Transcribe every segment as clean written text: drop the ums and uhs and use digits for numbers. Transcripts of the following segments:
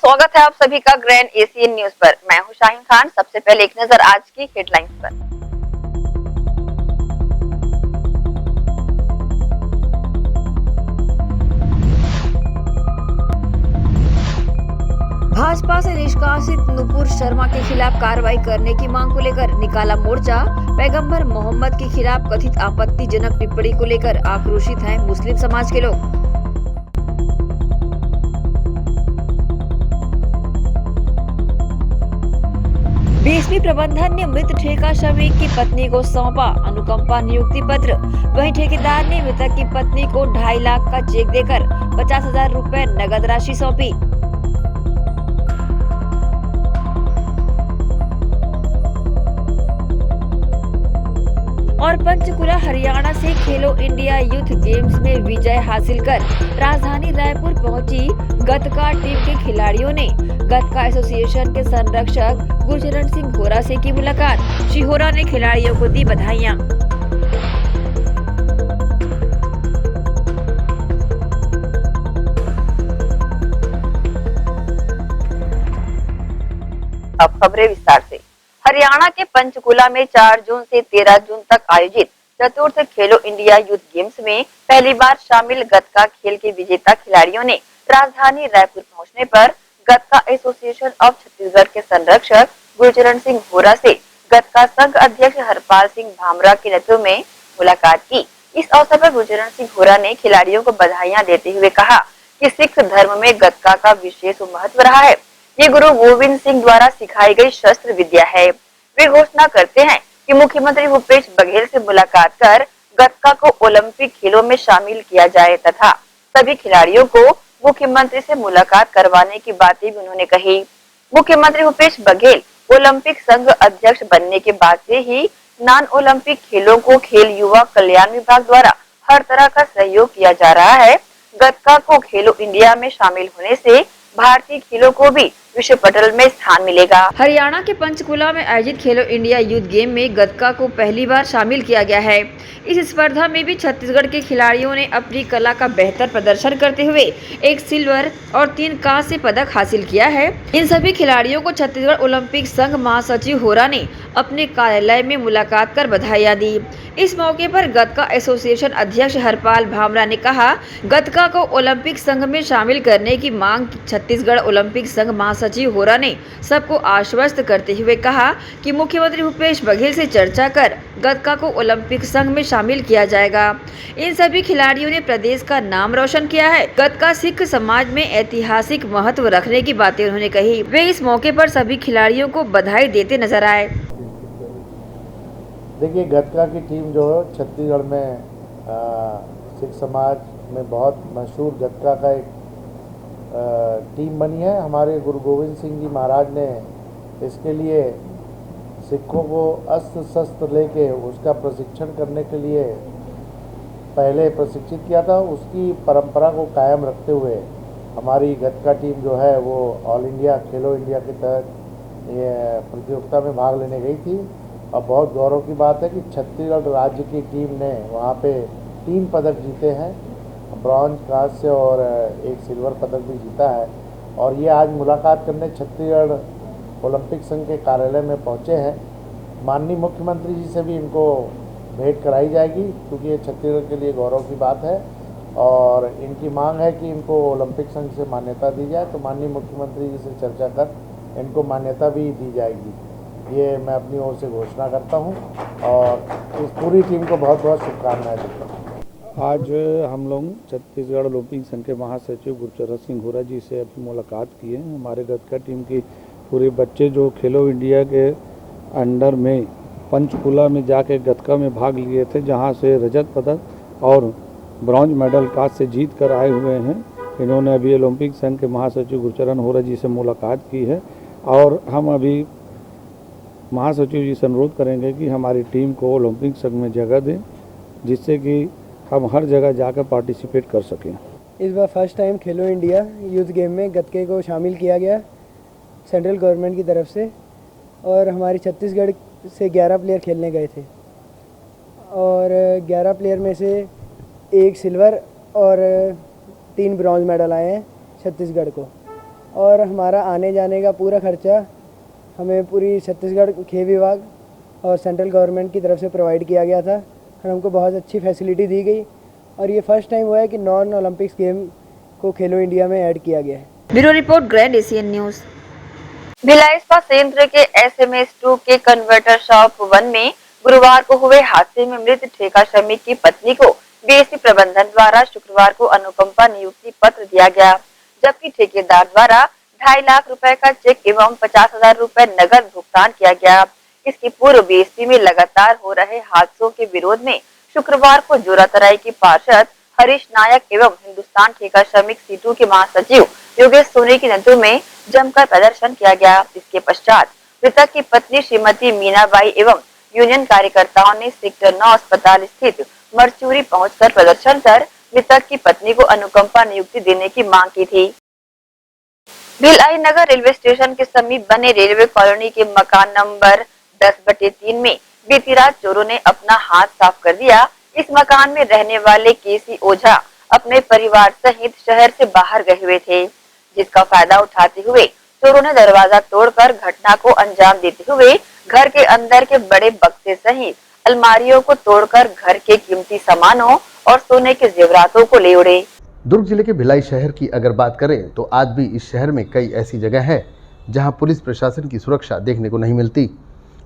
स्वागत है आप सभी का ग्रैंड एशियन न्यूज पर। मैं हूं शाहीन खान। सबसे पहले एक नजर आज की हेडलाइंस पर। भाजपा से निष्कासित नुपुर शर्मा के खिलाफ कार्रवाई करने की मांग को लेकर निकाला मोर्चा। पैगंबर मोहम्मद के खिलाफ कथित आपत्तिजनक टिप्पणी को लेकर आक्रोशित हैं मुस्लिम समाज के लोग। बीएसपी प्रबंधन ने मृत ठेका श्रमिक की पत्नी को सौंपा अनुकंपा नियुक्ति पत्र। वहीं ठेकेदार ने मृतक की पत्नी को 2.5 लाख का चेक देकर 50,000 रुपए नगद राशि सौंपी। और पंचकुला हरियाणा से खेलो इंडिया यूथ गेम्स में विजय हासिल कर राजधानी रायपुर पहुंची गतका टीम के खिलाड़ियों ने गतका एसोसिएशन के संरक्षक गुरचरण सिंह होरा से की मुलाकात। श्री होरा ने खिलाड़ियों को दी बधाइयां। अब खबरें विस्तार से। हरियाणा के पंचकुला में 4 जून से 13 जून तक आयोजित चतुर्थ खेलो इंडिया यूथ गेम्स में पहली बार शामिल गतका खेल के विजेता खिलाड़ियों ने राजधानी रायपुर पहुंचने पर गतका एसोसिएशन ऑफ छत्तीसगढ़ के संरक्षक गुरचरण सिंह होरा से गतका संघ अध्यक्ष हरपाल सिंह भामरा के नेतृत्व में मुलाकात की। इस अवसर पर गुरचरण सिंह होरा ने खिलाड़ियों को बधाइयां देते हुए कहा कि सिख धर्म में गतका का विशेष महत्व रहा है। ये गुरु गोविंद सिंह द्वारा सिखाई गई शस्त्र विद्या है। वे घोषणा करते हैं कि मुख्यमंत्री भूपेश बघेल से मुलाकात कर गतका को ओलंपिक खेलों में शामिल किया जाए तथा सभी खिलाड़ियों को मुख्यमंत्री से मुलाकात करवाने की बातें भी उन्होंने कही। मुख्यमंत्री भूपेश बघेल ओलंपिक संघ अध्यक्ष बनने के बाद से ही नॉन ओलंपिक खेलों को खेल युवा कल्याण विभाग द्वारा हर तरह का सहयोग किया जा रहा है। गतका को खेलो इंडिया में शामिल होने से भारतीय खेलों को भी विश्व पटल में स्थान मिलेगा। हरियाणा के पंचकुला में आयोजित खेलो इंडिया यूथ गेम में गतका को पहली बार शामिल किया गया है। इस स्पर्धा में भी छत्तीसगढ़ के खिलाड़ियों ने अपनी कला का बेहतर प्रदर्शन करते हुए 1 सिल्वर और 3 कांस्य पदक हासिल किया है। इन सभी खिलाड़ियों को छत्तीसगढ़ ओलंपिक संघ महासचिव होरा ने अपने कार्यालय में मुलाकात कर बधाइयां दी। इस मौके पर गतका एसोसिएशन अध्यक्ष हरपाल भामरा ने कहा, गतका को ओलंपिक संघ में शामिल करने की मांग छत्तीसगढ़ ओलंपिक संघ महासचिव होरा ने सबको आश्वस्त करते हुए कहा कि मुख्यमंत्री भूपेश बघेल से चर्चा कर गतका को ओलंपिक संघ में शामिल किया जाएगा। इन सभी खिलाड़ियों ने प्रदेश का नाम रोशन किया है। गतका सिख समाज में ऐतिहासिक महत्व रखने की बातें उन्होंने कही। वे इस मौके पर सभी खिलाड़ियों को बधाई देते नजर आए। देखिए, गतका की टीम जो है छत्तीसगढ़ में सिख समाज में बहुत मशहूर गतका का एक टीम बनी है। हमारे गुरु गोविंद सिंह जी महाराज ने इसके लिए सिखों को अस्त्र शस्त्र लेके उसका प्रशिक्षण करने के लिए पहले प्रशिक्षित किया था। उसकी परंपरा को कायम रखते हुए हमारी गतका टीम जो है वो ऑल इंडिया खेलो इंडिया के तहत ये प्रतियोगिता में भाग लेने गई थी। और बहुत गौरव की बात है कि छत्तीसगढ़ राज्य की टीम ने वहाँ पे 3 पदक जीते हैं, ब्रॉन्ज, कांस्य और 1 सिल्वर पदक भी जीता है। और ये आज मुलाकात करने छत्तीसगढ़ ओलंपिक संघ के कार्यालय में पहुँचे हैं। माननीय मुख्यमंत्री जी से भी इनको भेंट कराई जाएगी क्योंकि ये छत्तीसगढ़ के लिए गौरव की बात है और इनकी मांग है कि इनको ओलंपिक संघ से मान्यता दी जाए। तो माननीय मुख्यमंत्री जी से चर्चा कर इनको मान्यता भी दी जाएगी, ये मैं अपनी ओर से घोषणा करता हूं और इस पूरी टीम को बहुत बहुत शुभकामनाएं देता हूं। आज हम लोग छत्तीसगढ़ ओलंपिक संघ के महासचिव गुरचरण सिंह होरा जी से अभी मुलाकात की है। हमारे गतका टीम की पूरे बच्चे जो खेलो इंडिया के अंडर में पंचकुला में जाके गतका में भाग लिए थे, जहां से रजत पदक और ब्रॉन्ज मेडल कांस्य से जीत कर आए हुए हैं। इन्होंने अभी ओलंपिक संघ के महासचिव गुरचरण होरा जी से मुलाकात की है और हम अभी महासचिव जी से अनुरोध करेंगे कि हमारी टीम को ओलंपिक संघ में जगह दें, जिससे कि हम हर जगह जाकर पार्टिसिपेट कर सकें। इस बार फर्स्ट टाइम खेलो इंडिया यूथ गेम में गतके को शामिल किया गया सेंट्रल गवर्नमेंट की तरफ से और हमारे छत्तीसगढ़ से 11 प्लेयर खेलने गए थे और 11 प्लेयर में से 1 सिल्वर और 3 ब्रॉन्ज मेडल आए हैं छत्तीसगढ़ को। और हमारा आने जाने का पूरा खर्चा हमें पूरी छत्तीसगढ़ खेल विभाग और सेंट्रल गवर्नमेंट की तरफ से प्रोवाइड किया गया था और हमको बहुत अच्छी फैसिलिटी दी गई और ये फर्स्ट टाइम हुआ है कि नॉन ओलंपिक्स गेम को खेलो इंडिया में ऐड किया गया है। Bureau report, grand Asian news. Bhilai इस्पात संयंत्र के SMS2 के कन्वर्टर शॉप 1 में गुरुवार को हुए हादसे में मृत ठेका श्रमिक की पत्नी को बीएससी प्रबंधन द्वारा शुक्रवार को अनुकंपा नियुक्ति पत्र दिया गया, जबकि ठेकेदार द्वारा 2.5 लाख रुपए का चेक एवं 50,000 रुपए नगद भुगतान किया गया। इसके पूर्व बीएससी में लगातार हो रहे हादसों के विरोध में शुक्रवार को जोरातराई के पार्षद हरीश नायक एवं हिंदुस्तान ठेका श्रमिक सीटू के महासचिव योगेश सोनी के नेतृत्व में जमकर प्रदर्शन किया गया। इसके पश्चात मृतक की पत्नी श्रीमती मीनाबाई एवं यूनियन कार्यकर्ताओं ने सेक्टर 9 अस्पताल स्थित मरचूरी पहुंचकर प्रदर्शन कर मृतक की पत्नी को अनुकंपा नियुक्ति देने की मांग की थी। भिलाई नगर रेलवे स्टेशन के समीप बने रेलवे कॉलोनी के मकान नंबर 10/3 में बीती रात चोरों ने अपना हाथ साफ कर दिया। इस मकान में रहने वाले केसी ओझा अपने परिवार सहित शहर से बाहर गए हुए थे, जिसका फायदा उठाते हुए चोरों ने दरवाजा तोड़कर घटना को अंजाम देते हुए घर के अंदर के बड़े बक्से सहित अलमारियों को तोड़कर घर के कीमती सामानों और सोने के जेवरातों को ले उड़े। दुर्ग जिले के भिलाई शहर की अगर बात करें तो आज भी इस शहर में कई ऐसी जगह है जहां पुलिस प्रशासन की सुरक्षा देखने को नहीं मिलती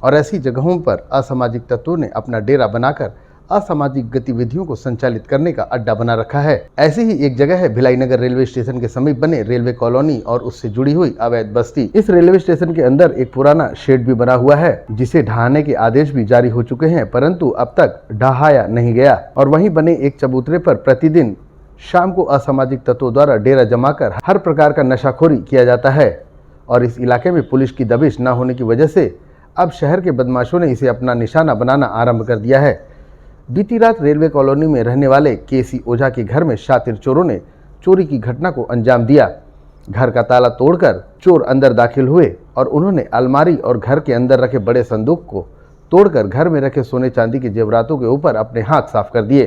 और ऐसी जगहों पर असामाजिक तत्वों ने अपना डेरा बनाकर असामाजिक गतिविधियों को संचालित करने का अड्डा बना रखा है। ऐसी ही एक जगह है भिलाई नगर रेलवे स्टेशन के समीप बने रेलवे कॉलोनी और उससे जुड़ी हुई अवैध बस्ती। इस रेलवे स्टेशन के अंदर एक पुराना शेड भी बना हुआ है जिसे ढहाने के आदेश भी जारी हो चुके हैं, परंतु अब तक ढहाया नहीं गया और वहीं बने एक चबूतरे पर प्रतिदिन शाम को असामाजिक तत्वों द्वारा डेरा जमाकर हर प्रकार का नशाखोरी किया जाता है और इस इलाके में पुलिस की दबिश न होने की वजह से अब शहर के बदमाशों ने इसे अपना निशाना बनाना आरंभ कर दिया है। बीती रात रेलवे कॉलोनी में रहने वाले केसी ओझा के घर में शातिर चोरों ने चोरी की घटना को अंजाम दिया। घर का ताला तोड़कर चोर अंदर दाखिल हुए और उन्होंने अलमारी और घर के अंदर रखे बड़े संदूक को तोड़कर घर में रखे सोने चांदी के जेवरातों के ऊपर अपने हाथ साफ कर दिए।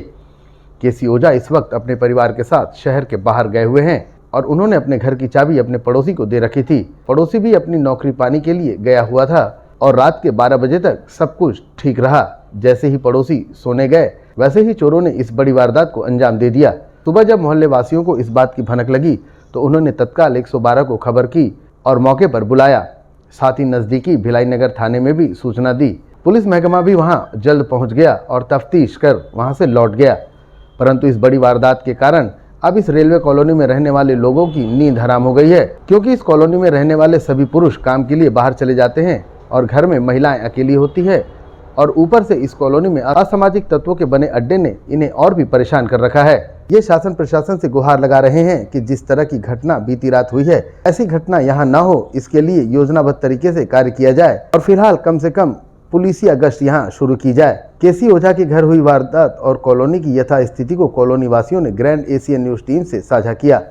केसी ओझा इस वक्त अपने परिवार के साथ शहर के बाहर गए हुए हैं और उन्होंने अपने घर की चाबी अपने पड़ोसी को दे रखी थी। पड़ोसी भी अपनी नौकरी पाने के लिए गया हुआ था और रात के 12 बजे तक सब कुछ ठीक रहा। जैसे ही पड़ोसी सोने गए वैसे ही चोरों ने इस बड़ी वारदात को अंजाम दे दिया। सुबह जब मोहल्ले वासियों को इस बात की भनक लगी तो उन्होंने तत्काल 112 को खबर की और मौके पर बुलाया। साथ ही नजदीकी भिलाई नगर थाने में भी सूचना दी। पुलिस महकमा भी वहां जल्द पहुंच गया और तफ्तीश कर वहां से लौट गया, परंतु इस बड़ी वारदात के कारण अब इस रेलवे कॉलोनी में रहने वाले लोगों की नींद हराम हो गई है, क्योंकि इस कॉलोनी में रहने वाले सभी पुरुष काम के लिए बाहर चले जाते हैं और घर में महिलाएं अकेली होती है और ऊपर से इस कॉलोनी में असामाजिक तत्वों के बने अड्डे ने इन्हें और भी परेशान कर रखा है। ये शासन प्रशासन से गुहार लगा रहे हैं कि जिस तरह की घटना बीती रात हुई है ऐसी घटना यहाँ न हो, इसके लिए योजनाबद्ध तरीके से कार्य किया जाए और फिलहाल कम से कम पुलिसिया गश्त यहाँ शुरू की जाए। केसी ओझा के घर हुई वारदात और कॉलोनी की यथा स्थिति को कॉलोनी वासियों ने ग्रैंड एशियन न्यूज टीम से साझा किया।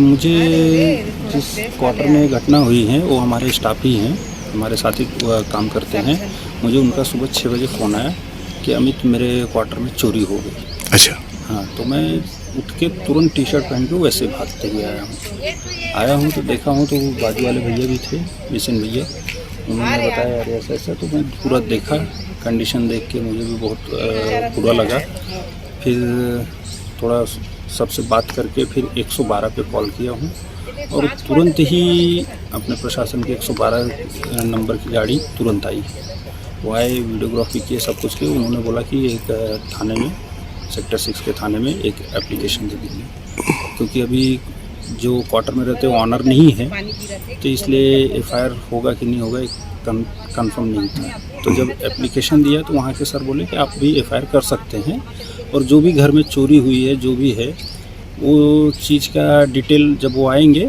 मुझे जिस क्वार्टर में घटना हुई है वो हमारे स्टाफ ही हैं, हमारे साथ ही काम करते हैं। मुझे उनका सुबह 6 बजे फ़ोन आया कि अमित मेरे क्वार्टर में चोरी हो गई। अच्छा। हाँ, तो मैं उठ के तुरंत टी-शर्ट पहन के वैसे भागते हुए आया हूँ तो देखा हूँ तो बाजू वाले भैया भी थे, मिशन भैया, उन्होंने बताया यार ऐसा ऐसा, तो मैं पूरा देखा। कंडीशन देख के मुझे भी बहुत बुरा लगा। फिर थोड़ा सबसे बात करके फिर 112 पे कॉल किया हूँ और तुरंत ही अपने प्रशासन के 112 नंबर की गाड़ी तुरंत आई। वो आए, वीडियोग्राफी किए, सब कुछ किए। उन्होंने बोला कि एक थाने में, सेक्टर 6 के थाने में एक एप्लीकेशन दे दीजिए, क्योंकि अभी जो क्वार्टर में रहते हैं ऑनर नहीं है, तो इसलिए एफआईआर होगा कि नहीं होगा कंफर्म नहीं था। तो जब एप्लीकेशन दिया तो वहाँ के सर बोले कि आप भी एफआईआर कर सकते हैं और जो भी घर में चोरी हुई है, जो भी है, वो चीज़ का डिटेल जब वो आएंगे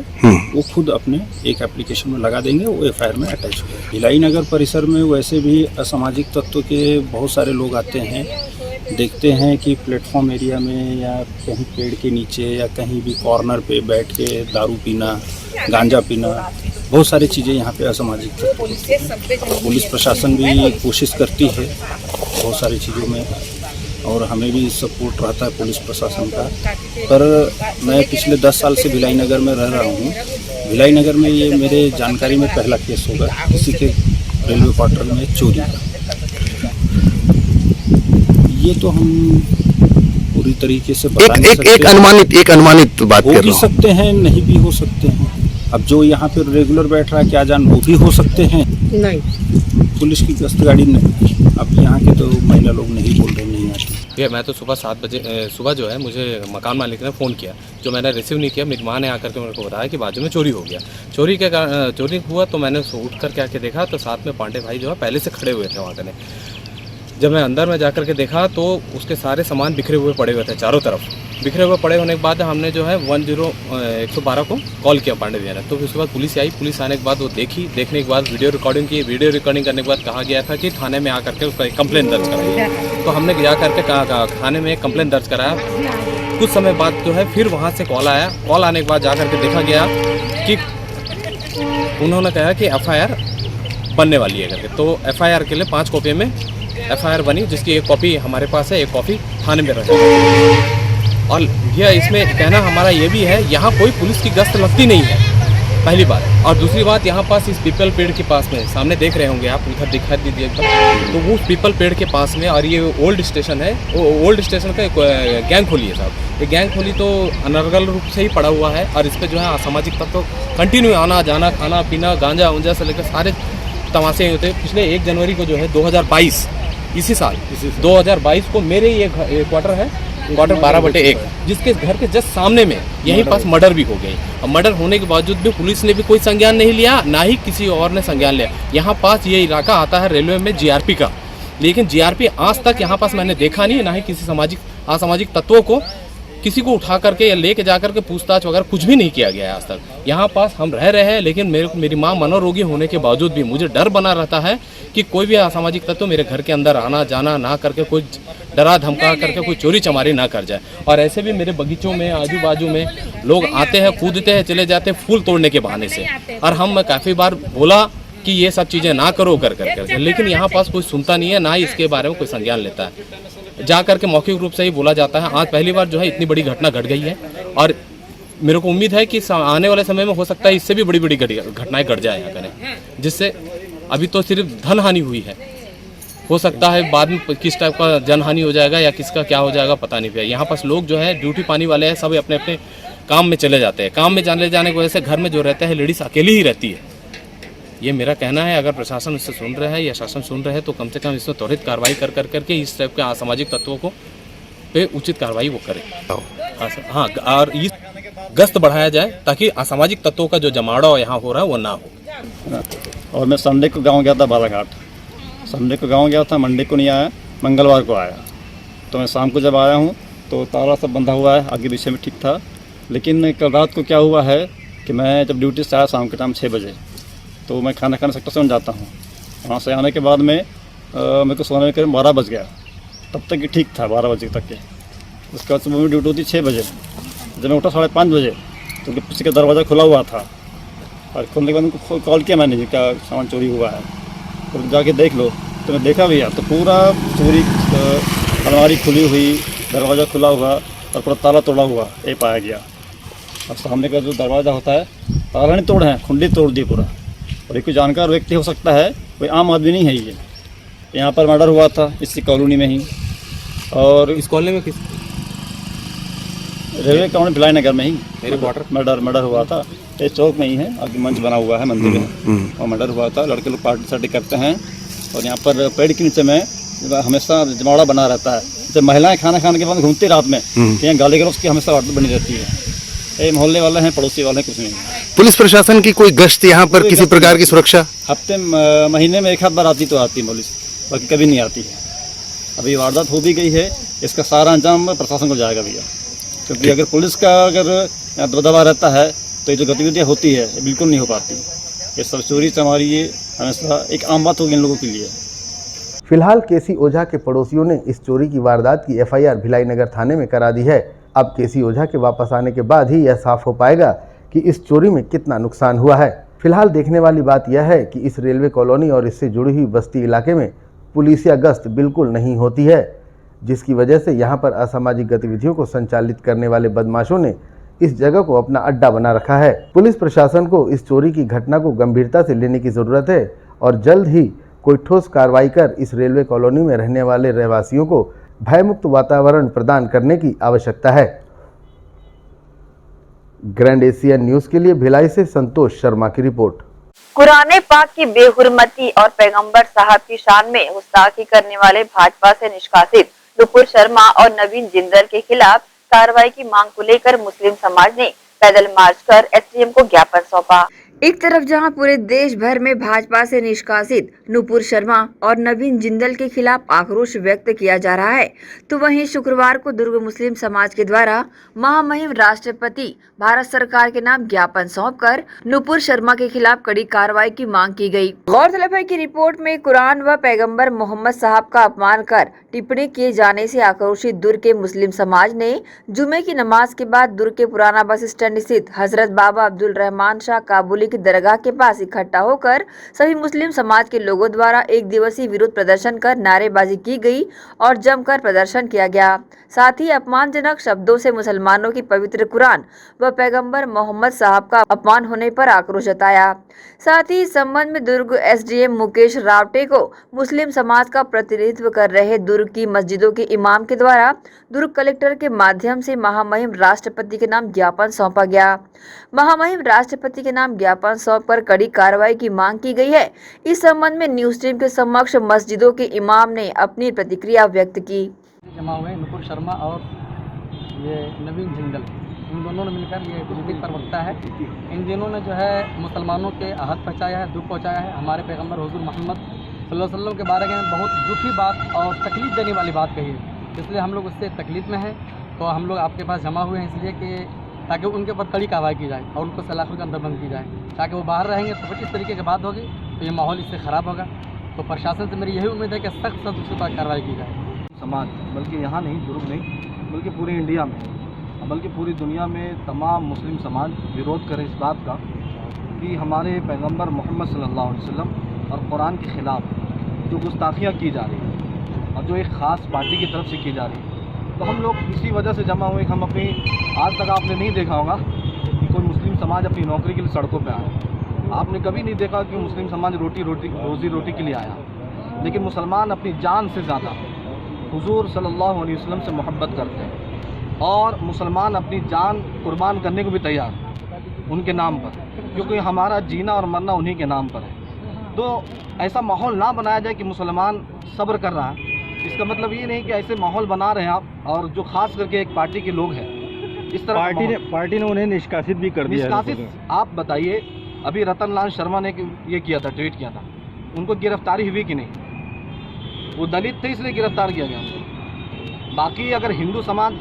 वो खुद अपने एक एप्लीकेशन में लगा देंगे, वो एफआईआर में अटैच हो जाएगा। भिलाई नगर परिसर में वैसे भी असामाजिक तत्व के बहुत सारे लोग आते हैं, देखते हैं कि प्लेटफॉर्म एरिया में या कहीं पेड़ के नीचे या कहीं भी कॉर्नर पे बैठ के दारू पीना, गांजा पीना, बहुत सारी चीज़ें यहाँ पे असामाजिक तत्व होते हैं। पुलिस प्रशासन भी कोशिश करती है बहुत सारी चीज़ों में और हमें भी सपोर्ट रहता है पुलिस प्रशासन का। पर मैं पिछले 10 साल से भिलाई नगर में रह रहा हूँ भिलाई नगर में ये मेरे जानकारी में पहला केस होगा किसी के रेलवे क्वार्टर में चोरी का। ये तो हम पूरी तरीके से बता नहीं सकते। एक अनुमानित बात हो कर भी रहा हूँ। सकते हैं, नहीं भी हो सकते हैं। अब जो यहाँ पे रेगुलर बैठ रहा है क्या जान, वो भी हो सकते हैं। नहीं, पुलिस की गश्त गाड़ी नहीं। अब यहाँ के तो महिला लोग नहीं बोल रहे, नहीं आती। ये मैं तो सुबह 7 बजे सुबह जो है मुझे मकान मालिक ने फ़ोन किया, जो मैंने रिसीव नहीं किया। मेरी माँ ने आकर के मेरे को बताया कि बाजू में चोरी हो गया। चोरी हुआ तो मैंने उठ कर के आके देखा तो साथ में पांडे भाई जो है पहले से खड़े हुए थे वहाँ कने। जब मैं अंदर में जाकर के देखा तो उसके सारे सामान बिखरे हुए पड़े हुए थे चारों तरफ। बिखरे हुए पड़े होने के बाद हमने जो है 112 को कॉल किया पांडे भैया ने। तो उसके बाद पुलिस आई। पुलिस आने के बाद वो देखने के बाद वीडियो रिकॉर्डिंग की। वीडियो रिकॉर्डिंग करने के बाद कहा गया था कि थाने में आकर के उसका कंप्लेंट दर्ज कराइए। तो हमने जा करके थाने में कंप्लेंट दर्ज कराया। कुछ समय बाद जो है फिर वहाँ से कॉल आया। कॉल आने के बाद जा करके देखा गया कि उन्होंने कहा कि FIR बनने वाली है करके। तो FIR के लिए 5 कॉपी में FIR बनी, जिसकी एक कॉपी हमारे पास है, एक कॉपी थाने में रखी है। और भैया इसमें कहना हमारा ये भी है, यहाँ कोई पुलिस की गश्त लगती नहीं है, पहली बात। और दूसरी बात, यहाँ पास इस पीपल पेड़ के पास में सामने देख रहे होंगे आप, उधर दिखा दीजिए एक बार। तो वो पीपल पेड़ के पास में, और ये ओल्ड स्टेशन है, वो ओल्ड स्टेशन का एक गैंग खोली है साहब। ये गैंग खोली तो अनर्गल रूप से ही पड़ा हुआ है, और इस पर जो है असामाजिक तत्व कंटिन्यू आना जाना, खाना पीना, गांजा उंजा से लेकर सारे तमाशे होते। पिछले 1 जनवरी को जो है 2022 इसी साल 2022 को मेरे ये क्वार्टर है, क्वार्टर 12/1, जिसके घर के जस्ट सामने में यहीं पास मर्डर भी हो गई। अब मर्डर होने के बावजूद भी पुलिस ने भी कोई संज्ञान नहीं लिया, ना ही किसी और ने संज्ञान लिया। यहाँ पास ये इलाका आता है रेलवे में GRP का, लेकिन GRP आज तक यहाँ पास मैंने देखा नहीं, ना ही किसी असामाजिक तत्वों को किसी को उठा करके या लेके जा करके पूछताछ वगैरह कुछ भी नहीं किया गया है आज तक। यहाँ पास हम रह रहे हैं, लेकिन मेरी माँ मनोरोगी होने के बावजूद भी मुझे डर बना रहता है कि कोई भी असामाजिक तत्व मेरे घर के अंदर आना जाना ना करके, कोई डरा धमका करके कोई चोरी चमारी ना कर जाए। और ऐसे भी मेरे बगीचों में आजू बाजू में लोग आते हैं, कूदते हैं, चले जाते हैं फूल तोड़ने के बहाने से। और मैं काफ़ी बार बोला कि ये सब चीज़ें ना करो करके, लेकिन यहाँ पास कोई सुनता नहीं है, ना ही इसके बारे में कोई संज्ञान लेता है। जा करके मौखिक रूप से ही बोला जाता है। आज पहली बार जो है इतनी बड़ी घटना घट गई है, और मेरे को उम्मीद है कि आने वाले समय में हो सकता है इससे भी बड़ी बड़ी घटनाएं घट जाए यहाँ करें, जिससे अभी तो सिर्फ धन हानि हुई है, हो सकता है बाद में किस टाइप का जन हानि हो जाएगा या किसका क्या हो जाएगा पता नहीं पाया। यहाँ पास लोग जो है ड्यूटी पानी वाले हैं, सब अपने अपने काम में चले जाते हैं। काम में जाने की वजह से घर में जो रहते हैं लेडीज़ अकेली ही रहती है। ये मेरा कहना है, अगर प्रशासन इससे सुन रहा है या शासन सुन रहे हैं तो कम से कम इसमें त्वरित कार्रवाई कर करके इस टाइप के असामाजिक तत्वों को पे उचित कार्रवाई वो करे। हाँ, और इस गश्त बढ़ाया जाए ताकि असामाजिक तत्वों का जो जमावड़ा यहाँ हो रहा है वो ना हो। और मैं संडे को गांव गया था बालाघाट। संडे को गांव गया था, मंडे को नहीं आया, मंगलवार को आया। तो मैं शाम को जब आया हूँ तो ताला सब बंधा हुआ है, आगे पीछे में ठीक था। लेकिन कल रात को क्या हुआ है कि मैं जब ड्यूटी से आया शाम के टाइम 6 बजे, तो मैं खाना खाने सेक्टर 7 जाता हूँ। वहाँ से आने के बाद में मेरे को सोने में करीब 12 बज गया। तब तक कि ठीक था 12 बजे तक के। उसके बाद सुबह में ड्यूटी होती 6 बजे। जब मैं उठा 5:30 बजे तो किसी का दरवाज़ा खुला हुआ था, और खोलने के बाद उनको कॉल किया मैंने जी क्या सामान चोरी हुआ है, तो जाके देख लो। तो मैं देखा भैया तो पूरा चोरी, अलमारी खुली हुई, दरवाज़ा खुला हुआ और पूरा ताला तोड़ा हुआ ये पाया गया। और सामने का जो दरवाज़ा होता है ताला नहीं तोड़े हैं, कुंडी तोड़ दी पूरा। और एक कोई जानकार व्यक्ति हो सकता है, कोई आम आदमी नहीं है। ये यहाँ पर मर्डर हुआ था इसी कॉलोनी में ही। और इस कॉलोनी में किस रेलवे कॉलोनी भिलाई नगर में ही मेरे क्वार्टर मर्डर हुआ था। ये चौक में ही है, आगे मंच बना हुआ है मंदिर में, और मर्डर हुआ था। लड़के लोग पार्टी सार्टी करते हैं, और यहाँ पर पेड़ के नीचे में हमेशा जमावड़ा बना रहता है। जब महिलाएं खाना खाने के बाद घूमती रात में, यहाँ गाली गलौज की हमेशा वार्ता बनी रहती है। ये मोहल्ले वाले हैं, पड़ोसी वाले हैं, कुछ नहीं। पुलिस प्रशासन की कोई गश्त यहाँ पर किसी प्रकार की सुरक्षा? हफ्ते महीने में 1 आध बार आती तो आती है पुलिस, बाकी कभी नहीं आती है। अभी वारदात हो भी गई है, इसका सारा अंजाम प्रशासन को जाएगा भैया। क्योंकि अगर पुलिस का अगर दबदबा रहता है तो ये जो गतिविधियाँ होती है ये बिल्कुल नहीं हो पाती। ये सब चोरी चमारी ये हमेशा एक आम बात होगी इन लोगों के लिए। फिलहाल केसी ओझा के पड़ोसियों ने इस चोरी की वारदात की FIR भिलाई नगर थाने में करा दी है। अब केसी ओझा के वापस आने के बाद ही यह साफ हो पाएगा कि इस चोरी में कितना नुकसान हुआ है। फिलहाल देखने वाली बात यह है कि इस रेलवे कॉलोनी और इससे जुड़ी हुई बस्ती इलाके में पुलिसिया गश्त बिल्कुल नहीं होती है, जिसकी वजह से यहाँ पर असामाजिक गतिविधियों को संचालित करने वाले बदमाशों ने इस जगह को अपना अड्डा बना रखा है। पुलिस प्रशासन को इस चोरी की घटना को गंभीरता से लेने की जरूरत है और जल्द ही कोई ठोस कार्रवाई कर इस रेलवे कॉलोनी में रहने वाले रहवासियों को भयमुक्त वातावरण प्रदान करने की आवश्यकता है। ग्रैंड एशियन न्यूज के लिए भिलाई से संतोष शर्मा की रिपोर्ट। कुरान पाक की बेहुरमती और पैगंबर साहब की शान में गुस्ताखी करने वाले भाजपा से निष्कासित नुपुर शर्मा और नवीन जिंदल के खिलाफ कार्रवाई की मांग को लेकर मुस्लिम समाज ने पैदल मार्च कर एसडीएम को ज्ञापन सौंपा। एक तरफ जहां पूरे देश भर में भाजपा से निष्कासित नुपुर शर्मा और नवीन जिंदल के खिलाफ आक्रोश व्यक्त किया जा रहा है, तो वहीं शुक्रवार को दुर्ग मुस्लिम समाज के द्वारा महामहिम राष्ट्रपति भारत सरकार के नाम ज्ञापन सौंपकर नुपुर शर्मा के खिलाफ कड़ी कार्रवाई की मांग की गई। गौरतलब है कि रिपोर्ट में कुरान व पैगंबर मोहम्मद साहब का अपमान कर टिप्पणी किए जाने से आक्रोशित दुर्ग के मुस्लिम समाज ने जुमे की नमाज के बाद दुर्ग के पुराना बस स्टैंड स्थित हजरत बाबा अब्दुल रहमान शाह काबुली की दरगाह के पास इकट्ठा होकर सभी मुस्लिम समाज के लोगों द्वारा एक दिवसीय विरोध प्रदर्शन कर नारेबाजी की गई और जमकर प्रदर्शन किया गया। साथ ही अपमानजनक शब्दों से मुसलमानों की पवित्र कुरान व पैगंबर मोहम्मद साहब का अपमान होने पर आक्रोश जताया। साथ ही इस संबंध में दुर्ग एसडीएम मुकेश रावटे को मुस्लिम समाज का प्रतिनिधित्व कर रहे दुर्ग की मस्जिदों के इमाम के द्वारा दुर्ग कलेक्टर के माध्यम से महामहिम राष्ट्रपति के नाम ज्ञापन सौंपा गया। महामहिम राष्ट्रपति के नाम ज्ञापन सौंपकर कड़ी कार्रवाई की मांग की गई है। इस संबंध में न्यूज टीम के समक्ष मस्जिदों के इमाम ने अपनी प्रतिक्रिया व्यक्त की। जमा हुए नुपुर शर्मा और ये नवीन जिंदल, इन दोनों ने मिलकर ये पॉलिटिक प्रवक्ता है। इन दिनों ने जो है मुसलमानों के आहत पहुँचाया है, दुख पहुँचाया है। हमारे पैगंबर हुजूर मोहम्मद सल्लल्लाहु अलैहि वसल्लम के बारे में बहुत दुखी बात और तकलीफ देने वाली बात कही है, इसलिए हम लोग उससे तकलीफ में हैं। तो हम लोग आपके पास जमा हुए हैं इसलिए कि ताकि उनके ऊपर कड़ी कार्रवाई की जाए और उनको सलाखों के अंदर बंद की जाए, ताकि वो बाहर रहेंगे तो कुछ इस तरीके की बात होगी तो ये माहौल इससे ख़राब होगा। तो प्रशासन से मेरी यही उम्मीद है कि सख्त से उसके बाद कार्रवाई की जाए। समाज बल्कि यहाँ नहीं, दुर्ग नहीं, बल्कि पूरे इंडिया में, बल्कि पूरी दुनिया में तमाम मुस्लिम समाज विरोध करे इस बात का कि हमारे पैगंबर मोहम्मद सल्लल्लाहु अलैहि वसल्लम और कुरान के ख़िलाफ़ जो गुस्ताखियाँ की जा रही हैं और जो एक ख़ास पार्टी की तरफ से की जा रही है, तो हम लोग इसी वजह से जमा हुए। हम अपनी आज तक आपने नहीं देखा होगा कि कोई मुस्लिम समाज अपनी नौकरी के लिए सड़कों पे आया। आपने कभी नहीं देखा कि मुस्लिम समाज रोज़ी रोटी के लिए आया, लेकिन मुसलमान अपनी जान से ज़्यादा हुजूर सल्लल्लाहु अलैहि वसल्लम से मोहब्बत करते हैं और मुसलमान अपनी जान कुर्बान करने को भी तैयार उनके नाम पर, क्योंकि हमारा जीना और मरना उन्हीं के नाम पर है। तो ऐसा माहौल ना बनाया जाए कि मुसलमान सब्र कर रहा है। इसका मतलब ये नहीं कि ऐसे माहौल बना रहे हैं आप, और जो खास करके एक पार्टी के लोग हैं इस तरह पार्टी ने उन्हें निष्कासित भी कर दिया। निष्कासित आप बताइए, अभी रतन लाल शर्मा ने ये किया था, ट्वीट किया था, उनको गिरफ्तारी हुई कि नहीं? वो दलित थे इसलिए गिरफ्तार किया गया उनको। बाकी अगर हिंदू समाज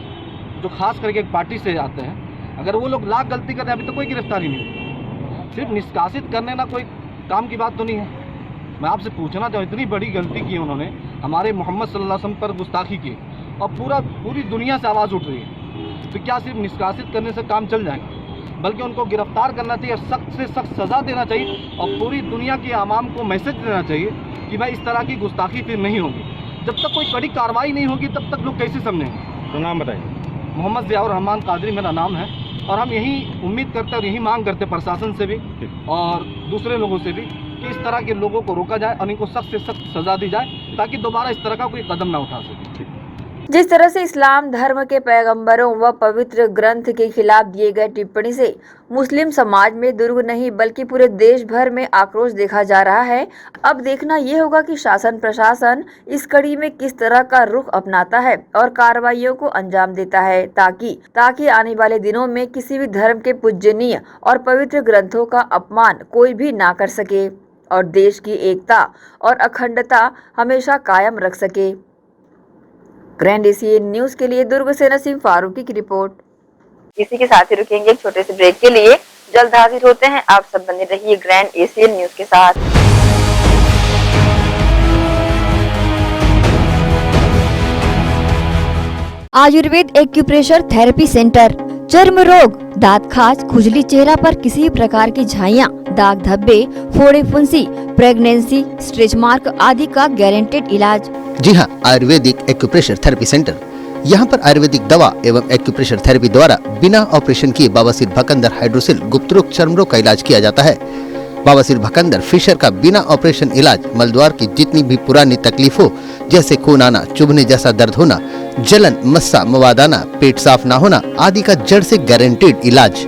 जो खास करके एक पार्टी से आते हैं, अगर वो लोग लाख गलती करते हैं अभी तो कोई गिरफ्तारी नहीं हुई। सिर्फ निष्कासित करने ना कोई काम की बात तो नहीं है। मैं आपसे पूछना चाहूँ, इतनी बड़ी गलती की उन्होंने, हमारे मोहम्मद सल्लल्लाहु अलैहि वसल्लम पर गुस्ताखी की और पूरी दुनिया से आवाज़ उठ रही है, तो क्या सिर्फ निष्कासित करने से काम चल जाएगा? बल्कि उनको गिरफ्तार करना चाहिए, सख्त से सख्त सज़ा देना चाहिए और पूरी दुनिया के आवाम को मैसेज देना चाहिए कि भाई इस तरह की गुस्ताखी फिर नहीं होगी। जब तक कोई कड़ी कार्रवाई नहीं होगी तब तक लोग कैसे समझेंगे? तो नाम बताइए। मोहम्मद ज़ियाउर रहमान कादरी मेरा नाम है और हम यही उम्मीद करते हैं और यही मांग करते हैं प्रशासन से भी और दूसरे लोगों से भी कि इस तरह के लोगों को रोका जाए और इनको सख्त से सख्त सज़ा दी जाए ताकि दोबारा इस तरह का कोई कदम ना उठा सके। जिस तरह से इस्लाम धर्म के पैगंबरों व पवित्र ग्रंथ के खिलाफ दिए गए टिप्पणी से मुस्लिम समाज में दुर्ग नहीं बल्कि पूरे देश भर में आक्रोश देखा जा रहा है। अब देखना ये होगा कि शासन प्रशासन इस कड़ी में किस तरह का रुख अपनाता है और कार्रवाइयों को अंजाम देता है, ताकि आने वाले दिनों में किसी भी धर्म के पूजनीय और पवित्र ग्रंथों का अपमान कोई भी ना कर सके और देश की एकता और अखंडता हमेशा कायम रख सके। ग्रैंड एशियन न्यूज के लिए दुर्ग से नसीम फारूकी की रिपोर्ट। इसी के साथ ही रुकेंगे एक छोटे से ब्रेक के लिए। जल्द हाजिर होते हैं, आप सब बने रहिए ग्रैंड एशियन न्यूज के साथ। आयुर्वेद एक्यूप्रेशर थेरेपी सेंटर, चर्म रोग, दांत खाज, खुजली, चेहरा पर किसी भी प्रकार की झाइयाँ, दाग धब्बे, फोड़े फुंसी, प्रेगनेंसी, स्ट्रेच मार्क आदि का गारंटेड इलाज। जी हाँ, आयुर्वेदिक एक्यूप्रेशर थेरेपी सेंटर यहाँ पर आयुर्वेदिक दवा एवं एक्यूप्रेशर थेरेपी द्वारा बिना ऑपरेशन किए बवासीर, भकंदर, हाइड्रोसिल, गुप्त रोग, चर्म रोग का इलाज किया जाता है। बवासीर, भकंदर, फिशर का बिना ऑपरेशन इलाज, मलद्वार की जितनी भी पुरानी तकलीफ हो जैसे खून आना, चुभने जैसा दर्द होना, जलन, मस्सा, मवाद आना, पेट साफ ना होना आदि का जड़ से गारंटीड इलाज।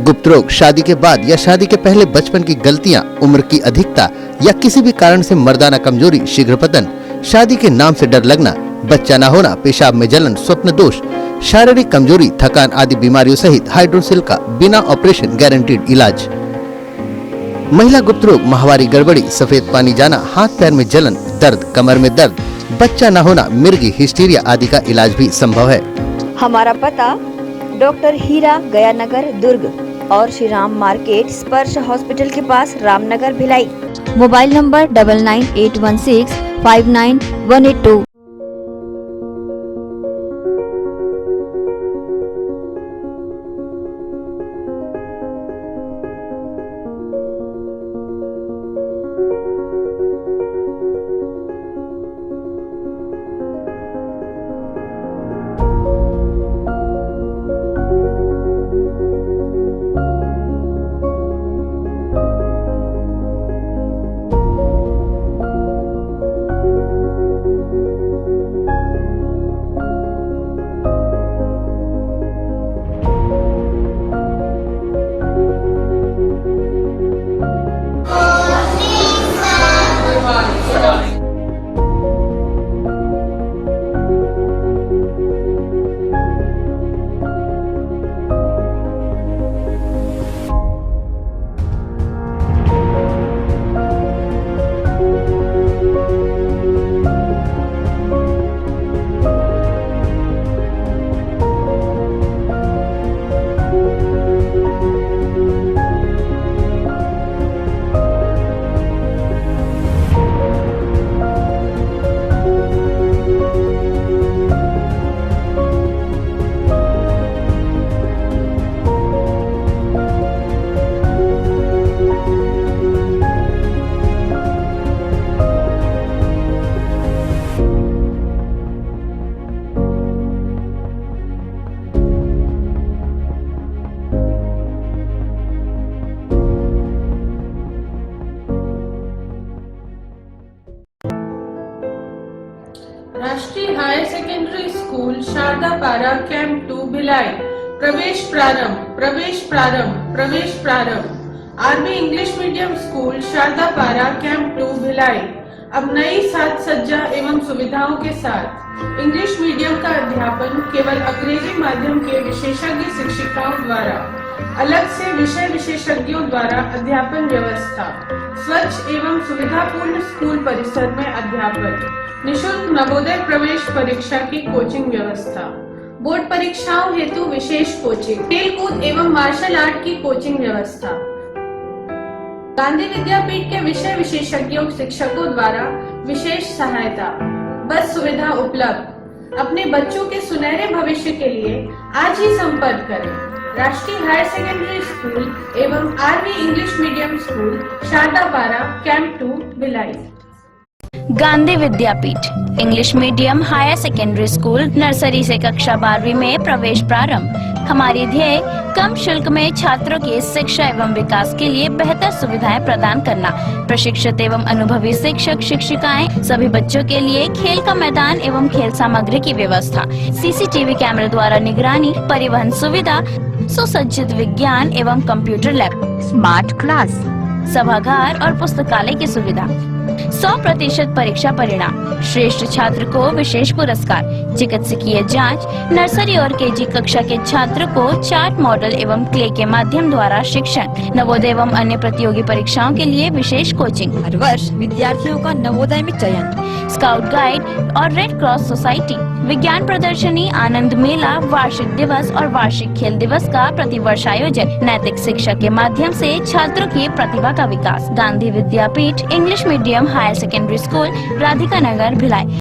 गुप्त रोग, शादी के बाद या शादी के पहले बचपन की गलतियां, उम्र की अधिकता या किसी भी कारण से मर्दाना कमजोरी, शीघ्र पतन, शादी के नाम से डर लगना, बच्चा न होना, पेशाब में जलन, स्वप्न दोष, शारीरिक कमजोरी, थकान आदि बीमारियों सहित हाइड्रोसिल का बिना ऑपरेशन गारंटीड इलाज। महिला गुप्त रोग, माहवारी गड़बड़ी, सफेद पानी जाना, हाथ पैर में जलन, दर्द, कमर में दर्द, बच्चा न होना, मिर्गी, हिस्टीरिया आदि का इलाज भी संभव है। हमारा पता डॉक्टर हीरा, गया नगर, दुर्ग और श्री राम मार्केट, स्पर्श हॉस्पिटल के पास, Ramnagar, Bhilai. Mobile number 9981659182। Rashtriya higher secondary school Sharda Para camp 2 Bhilai. प्रवेश प्रारंभ, प्रवेश प्रारंभ, प्रवेश प्रारंभ। RB English medium school Sharda Para camp 2 Bhilai अब नई साज सज्जा एवं सुविधाओं के साथ इंग्लिश मीडियम का अध्यापन केवल अंग्रेजी माध्यम के विशेषज्ञ शिक्षिकाओं द्वारा, अलग से विषय विशेषज्ञों द्वारा अध्यापन व्यवस्था, स्वच्छ एवं सुविधापूर्ण स्कूल परिसर में अध्यापन, निशुल्क नवोदय प्रवेश परीक्षा की कोचिंग व्यवस्था, बोर्ड परीक्षाओं हेतु विशेष कोचिंग, खेलकूद एवं मार्शल आर्ट की कोचिंग व्यवस्था, गांधी विद्यापीठ के विषय विशेषज्ञों शिक्षकों द्वारा विशेष सहायता, बस सुविधा उपलब्ध। अपने बच्चों के सुनहरे भविष्य के लिए आज ही संपर्क करें। राष्ट्रीय हायर सेकेंडरी स्कूल एवं RV English medium school Sharda Para camp 2 Bhilai. Gandhi Vidyapeeth English medium higher secondary school nursery से कक्षा 12वीं में प्रवेश प्रारंभ। हमारी ध्येय कम शुल्क में छात्रों की शिक्षा एवं विकास के लिए बेहतर सुविधाएं प्रदान करना। प्रशिक्षित एवं अनुभवी शिक्षक शिक्षिकाएं, सभी बच्चों के लिए खेल का मैदान एवं खेल सामग्री की व्यवस्था, सीसीटीवी कैमरे द्वारा निगरानी, परिवहन सुविधा, सुसज्जित विज्ञान एवं कंप्यूटर लैब, स्मार्ट क्लास, सभागार और पुस्तकालय की सुविधा, 100% परीक्षा परिणाम, श्रेष्ठ छात्र को विशेष पुरस्कार, चिकित्सकीय जांच, नर्सरी और केजी कक्षा के छात्र को चार्ट, मॉडल एवं क्ले के माध्यम द्वारा शिक्षण, नवोदय एवं अन्य प्रतियोगी परीक्षाओं के लिए विशेष कोचिंग, हर वर्ष विद्यार्थियों का नवोदय में चयन, स्काउट गाइड और रेड क्रॉस सोसाइटी, विज्ञान प्रदर्शनी, आनंद मेला, वार्षिक दिवस और वार्षिक खेल दिवस का प्रतिवर्ष आयोजन, नैतिक शिक्षा के माध्यम से छात्रों की प्रतिभा का विकास। Gandhi Vidyapeeth English medium higher secondary school Radhika Nagar Bhilai.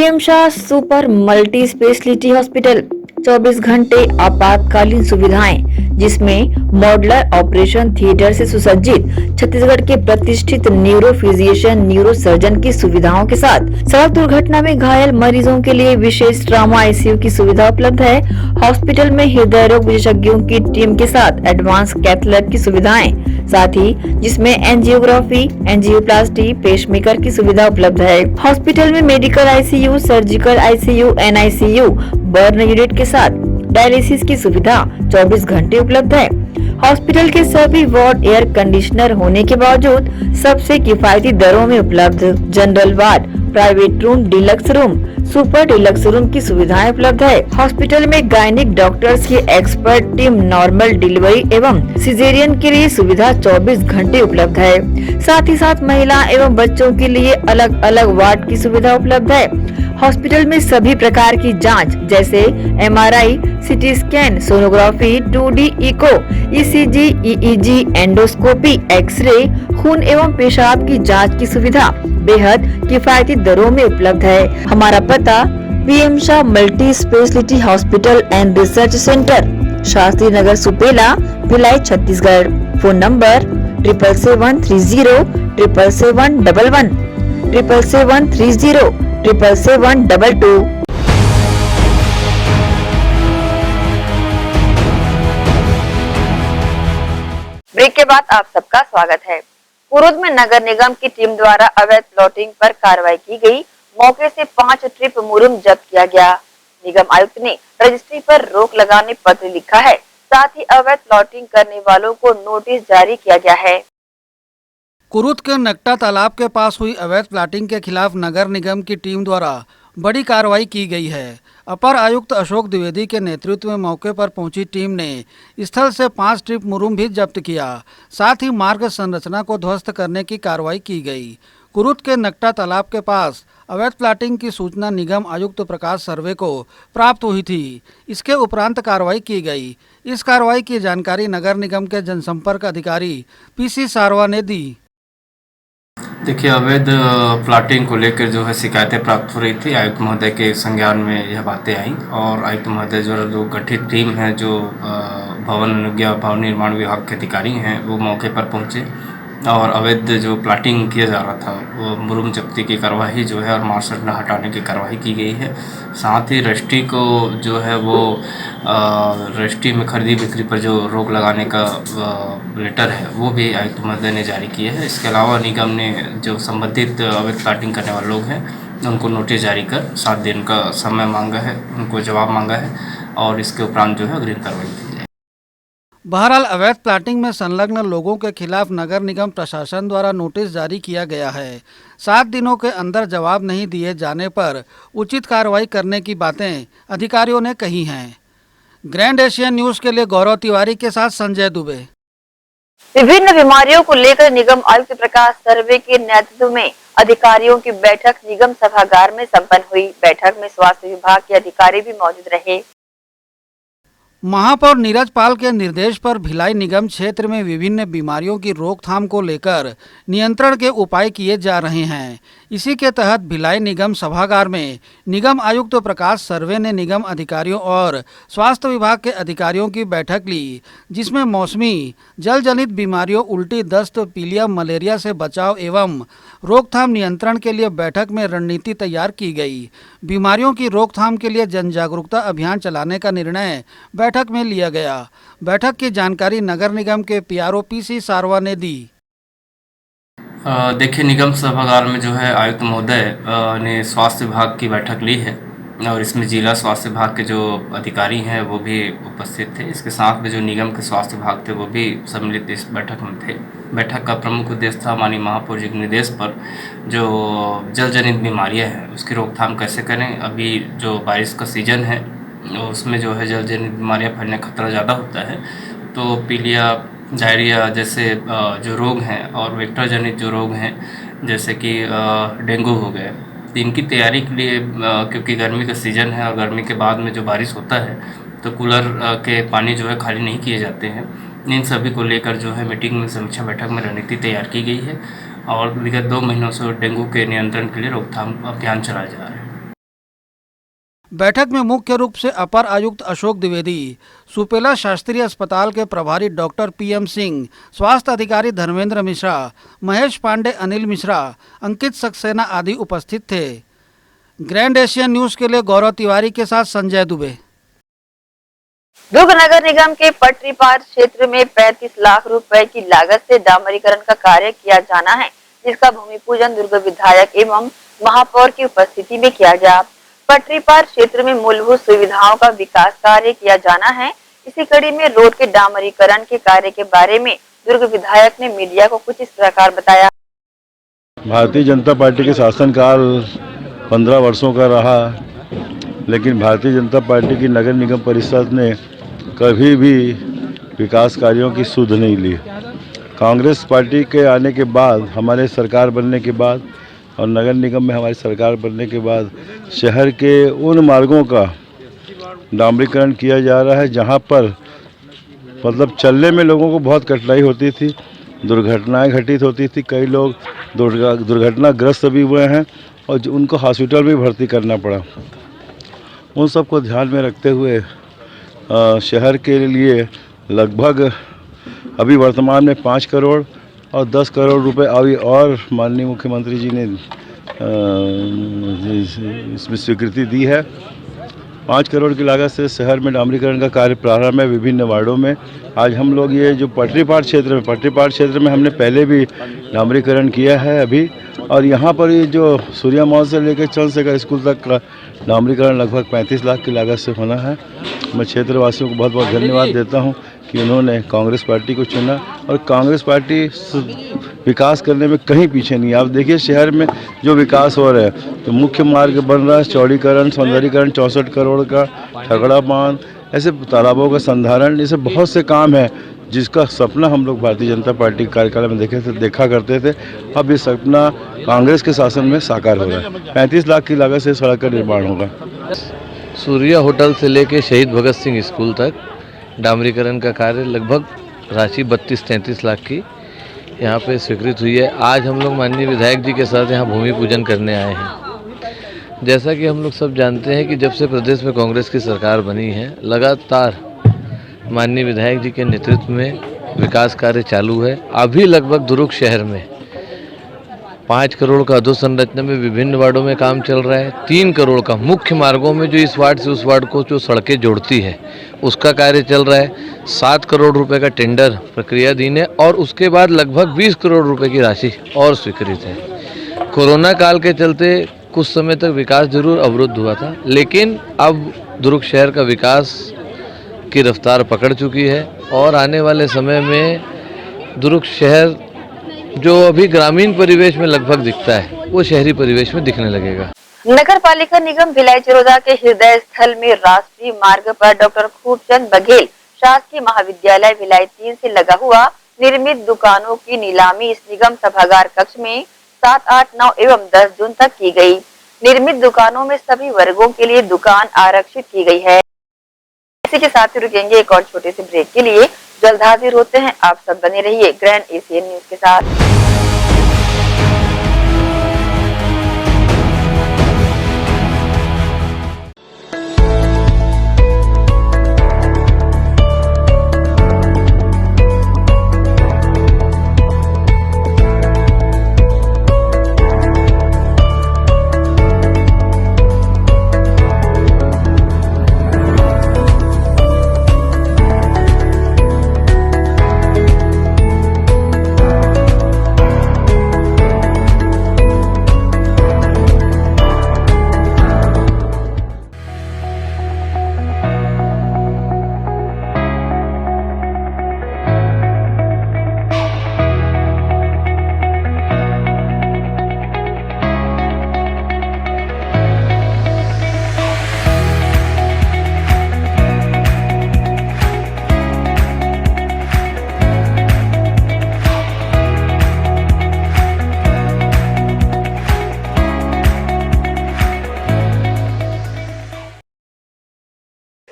PM Shah super multi speciality hospital 24 घंटे आपातकालीन सुविधाएं, जिसमें मॉडुलर ऑपरेशन थिएटर से सुसज्जित छत्तीसगढ़ के प्रतिष्ठित न्यूरो फिजिशियन न्यूरो सर्जन की सुविधाओं के साथ सड़क दुर्घटना में घायल मरीजों के लिए विशेष ट्रॉमा आईसीयू की सुविधा उपलब्ध है। हॉस्पिटल में हृदय रोग विशेषज्ञों की टीम के साथ एडवांस कैथ लैब की सुविधाएं, साथ ही जिसमें एंजियोग्राफी, एंजियोप्लास्टी, पेसमेकर की सुविधा उपलब्ध है। हॉस्पिटल में medical ICU, surgical ICU, NICU, burn unit के साथ डायलिसिस की सुविधा 24 घंटे उपलब्ध है। हॉस्पिटल के सभी वार्ड एयर कंडीशनर होने के बावजूद सबसे किफायती दरों में उपलब्ध। General ward, private room, deluxe room, super deluxe room की सुविधाएं उपलब्ध है। हॉस्पिटल में गायनिक डॉक्टर्स की एक्सपर्ट टीम नॉर्मल डिलीवरी एवं सिजेरियन के लिए सुविधा 24 घंटे उपलब्ध है। साथ ही साथ महिला एवं बच्चों के लिए अलग अलग वार्ड की सुविधा उपलब्ध है। हॉस्पिटल में सभी प्रकार की जांच जैसे MRI, CT scan, sonography, 2D echo, ECG, EEG, endoscopy, x ray, खून एवं पेशाब की जांच की सुविधा बेहद किफायती दरों में उपलब्ध है। हमारा पता PM Shah multi speciality hospital and research centre, Shastri Nagar, Supela, Bhilai, Chhattisgarh. Phone number 77730 77711 77730 77722। Break के बाद आप सबका स्वागत है। कुरुद में नगर निगम की टीम द्वारा अवैध प्लॉटिंग पर कार्रवाई की गई। मौके से 5 ट्रिप मुरुम जब्त किया गया। निगम आयुक्त ने रजिस्ट्री पर रोक लगाने पत्र लिखा है। साथ ही अवैध प्लॉटिंग करने वालों को नोटिस जारी किया गया है। कुरुद के नकटा तालाब के पास हुई अवैध प्लाटिंग के खिलाफ नगर निगम की टीम द्वारा बड़ी कार्रवाई की गई है। अपर आयुक्त अशोक द्विवेदी के नेतृत्व में मौके पर पहुंची टीम ने स्थल से 5 ट्रिप मुरुम भी जब्त किया। साथ ही मार्ग संरचना को ध्वस्त करने की कार्रवाई की गई। कुरुद के नकटा तालाब के पास अवैध प्लाटिंग की सूचना निगम आयुक्त प्रकाश सर्वे को प्राप्त हुई थी। इसके उपरांत कार्रवाई की गई। इस कार्रवाई की जानकारी नगर निगम के जनसंपर्क अधिकारी पीसी सारवा ने दी। देखिए, अवैध प्लाटिंग को लेकर जो है शिकायतें प्राप्त हो रही थी। आयुक्त महोदय के संज्ञान में यह बातें आई और आयुक्त महोदय जो गठित टीम है, जो भवन निर्माण विभाग के अधिकारी हैं, वो मौके पर पहुंचे और अवैध जो प्लाटिंग किया जा रहा था वो मुरुम जब्ती की कार्रवाई जो है और मार्शल हटाने की कार्रवाई की गई है। साथ ही रजिस्ट्री को जो है वो रजिस्ट्री में खरीदी बिक्री पर जो रोक लगाने का लेटर है वो भी आयुक्त महोदय ने जारी किया है। इसके अलावा निगम ने जो संबंधित अवैध प्लाटिंग करने वाले लोग हैं उनको नोटिस जारी कर 7 दिन का समय मांगा है, उनको जवाब मांगा है और इसके उपरांत जो है अग्रिम कार्रवाई की जाए। बहरहाल अवैध प्लाटिंग में संलग्न लोगों के खिलाफ नगर निगम प्रशासन द्वारा नोटिस जारी किया गया है। 7 दिनों के अंदर जवाब नहीं दिए जाने पर उचित कार्रवाई करने की बातें अधिकारियों ने कही हैं। ग्रैंड एशियन न्यूज के लिए गौरव तिवारी के साथ संजय दुबे। विभिन्न बीमारियों को लेकर निगम आयुक्त प्रकाश सर्वे के नेतृत्व में अधिकारियों की बैठक निगम सभागार में संपन्न हुई। बैठक में स्वास्थ्य विभाग के अधिकारी भी मौजूद रहे। महापौर नीरज पाल के निर्देश पर भिलाई निगम क्षेत्र में विभिन्न बीमारियों की रोकथाम को लेकर नियंत्रण के उपाय किए जा रहे हैं। इसी के तहत भिलाई निगम सभागार में निगम आयुक्त प्रकाश सर्वे ने निगम अधिकारियों और स्वास्थ्य विभाग के अधिकारियों की बैठक ली, जिसमें मौसमी जल जनित बीमारियों उल्टी, दस्त, पीलिया, मलेरिया से बचाव एवं रोकथाम नियंत्रण के लिए बैठक में रणनीति तैयार की गई। बीमारियों की रोकथाम के लिए जन जागरूकता अभियान चलाने का निर्णय बैठक में लिया गया। बैठक की जानकारी नगर निगम के पीआरओ पीसी सारवा ने दी। देखिए, निगम सभागार में जो है आयुक्त महोदय ने स्वास्थ्य विभाग की बैठक ली है और इसमें जिला स्वास्थ्य विभाग के जो अधिकारी हैं वो भी उपस्थित थे। इसके साथ में जो निगम के स्वास्थ्य विभाग थे वो भी सम्मिलित इस बैठक में थे। बैठक का प्रमुख उद्देश्य था माननीय महापौर जी के निर्देश पर जो जल जनित बीमारियाँ हैं उसकी रोकथाम कैसे करें। अभी जो बारिश का सीजन है उसमें जो है जल जनित बीमारियाँ फैलने का खतरा ज़्यादा होता है, तो पीलिया, डायरिया जैसे जो रोग हैं और वेक्टर जनित जो रोग हैं जैसे कि डेंगू हो गए, इनकी तैयारी के लिए क्योंकि गर्मी का सीज़न है और गर्मी के बाद में जो बारिश होता है तो कूलर के पानी जो है खाली नहीं किए जाते हैं। इन सभी को लेकर जो है मीटिंग में समीक्षा बैठक में रणनीति तैयार की गई है और विगत 2 महीनों से डेंगू के नियंत्रण के लिए रोकथाम अभियान चलाया जा रहा है। बैठक में मुख्य रूप से अपर आयुक्त अशोक द्विवेदी, सुपेला शास्त्री अस्पताल के प्रभारी डॉक्टर PM सिंह, स्वास्थ्य अधिकारी धर्मेंद्र मिश्रा, महेश पांडे, अनिल मिश्रा, अंकित सक्सेना आदि उपस्थित थे। ग्रैंड एशियन न्यूज के लिए गौरव तिवारी के साथ संजय दुबे। दुर्ग नगर निगम के पटरी पार क्षेत्र में 35 लाख रुपए की लागत से डामरीकरण का कार्य किया जाना है, जिसका भूमि पूजन दुर्ग विधायक एवं महापौर की उपस्थिति में किया गया। पटरी पार क्षेत्र में मूलभूत सुविधाओं का विकास कार्य किया जाना है। इसी कड़ी में रोड के डामरीकरण के कार्य के बारे में दुर्ग विधायक ने मीडिया को कुछ इस प्रकार बताया। भारतीय जनता पार्टी के शासनकाल 15 वर्षों का रहा, लेकिन भारतीय जनता पार्टी की नगर निगम परिषद ने कभी भी विकास कार्यों की सुध नहीं ली। कांग्रेस पार्टी के आने के बाद, हमारे सरकार बनने के बाद और नगर निगम में हमारी सरकार बनने के बाद शहर के उन मार्गों का डामरीकरण किया जा रहा है जहां पर मतलब चलने में लोगों को बहुत कठिनाई होती थी, दुर्घटनाएं घटित होती थी, कई लोग दुर्घटनाग्रस्त भी हुए हैं और उनको हॉस्पिटल भी भर्ती करना पड़ा। उन सब को ध्यान में रखते हुए शहर के लिए लगभग अभी वर्तमान में 5 करोड़ और 10 करोड़ रुपए अभी और माननीय मुख्यमंत्री जी ने इसमें स्वीकृति दी है। 5 करोड़ की लागत से शहर में डामरीकरण का कार्य प्रारंभ है विभिन्न वार्डों में। आज हम लोग ये जो पटरी पार क्षेत्र में हमने पहले भी डामरीकरण किया है अभी, और यहाँ पर ये जो सूर्या मॉल से लेकर चंद्रशेखर स्कूल तक का डामरीकरण लगभग 35 लाख की लागत से होना है। मैं क्षेत्रवासियों को बहुत बहुत धन्यवाद देता हूँ कि उन्होंने कांग्रेस पार्टी को चुना और कांग्रेस पार्टी विकास करने में कहीं पीछे नहीं। आप देखिए शहर में जो विकास हो रहा है, तो मुख्य मार्ग बन रहा है, चौड़ीकरण, सौंदर्यीकरण 64 करोड़ का, ठगड़ा बांध, ऐसे तालाबों का संधारण, ऐसे बहुत से काम है जिसका सपना हम लोग भारतीय जनता पार्टी के कार्यकाल में देखा करते थे। अब ये सपना कांग्रेस के शासन में साकार हो रहा है। 35 लाख की लागत से सड़क का निर्माण होगा। सूर्या होटल से लेकर शहीद भगत सिंह स्कूल तक डामरीकरण का कार्य लगभग राशि 32-33 लाख की यहाँ पे स्वीकृत हुई है। आज हम लोग माननीय विधायक जी के साथ यहाँ भूमि पूजन करने आए हैं। जैसा कि हम लोग सब जानते हैं कि जब से प्रदेश में कांग्रेस की सरकार बनी है, लगातार माननीय विधायक जी के नेतृत्व में विकास कार्य चालू है। अभी लगभग दुर्ग शहर में 5 करोड़ का अधोसंरचना में विभिन्न वार्डों में काम चल रहा है। 3 करोड़ का मुख्य मार्गों में जो इस वार्ड से उस वार्ड को जो सड़कें जोड़ती है उसका कार्य चल रहा है। 7 करोड़ रुपए का टेंडर प्रक्रियाधीन है और उसके बाद लगभग 20 करोड़ रुपए की राशि और स्वीकृत है। कोरोना काल के चलते कुछ समय तक विकास जरूर अवरुद्ध हुआ था, लेकिन अब दुर्ग शहर का विकास की रफ्तार पकड़ चुकी है और आने वाले समय में दुर्ग शहर जो अभी ग्रामीण परिवेश में लगभग दिखता है वो शहरी परिवेश में दिखने लगेगा। नगर पालिका निगम भिलाई चिरोदा के हृदय स्थल में राष्ट्रीय मार्ग पर डॉक्टर खूबचंद बघेल शासकीय महाविद्यालय भिलाई 3 से लगा हुआ निर्मित दुकानों की नीलामी इस निगम सभागार कक्ष में 7, 8, 9 एवं 10 जून तक की गई। निर्मित दुकानों में सभी वर्गों के लिए दुकान आरक्षित की गई है। इसी के साथ ही रुकेंगे एक और छोटे से ब्रेक के लिए। जल्द हाजिर होते हैं, आप सब बने रहिए ग्रैंड एशियन न्यूज के साथ।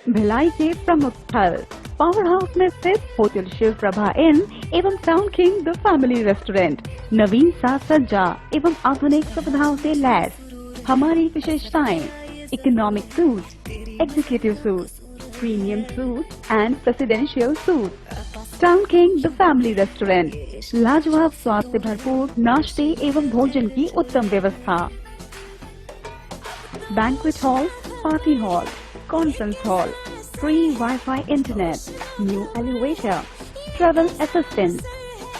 भिलाई के प्रमुख स्थल पावर हाउस में स्थित होटल शिव प्रभा इन एवं town king the family restaurant नवीन साज सज्जा एवं आधुनिक सुविधाओं से लैस। हमारी विशेषताएं economic food, executive suite, premium suite and presidential suite. Town King The Family Restaurant, लाजवाब स्वाद से भरपूर नाश्ते एवं भोजन की उत्तम व्यवस्था। Banquet hall, party hall, conference hall, free Wi-Fi internet, new elevator, travel assistance,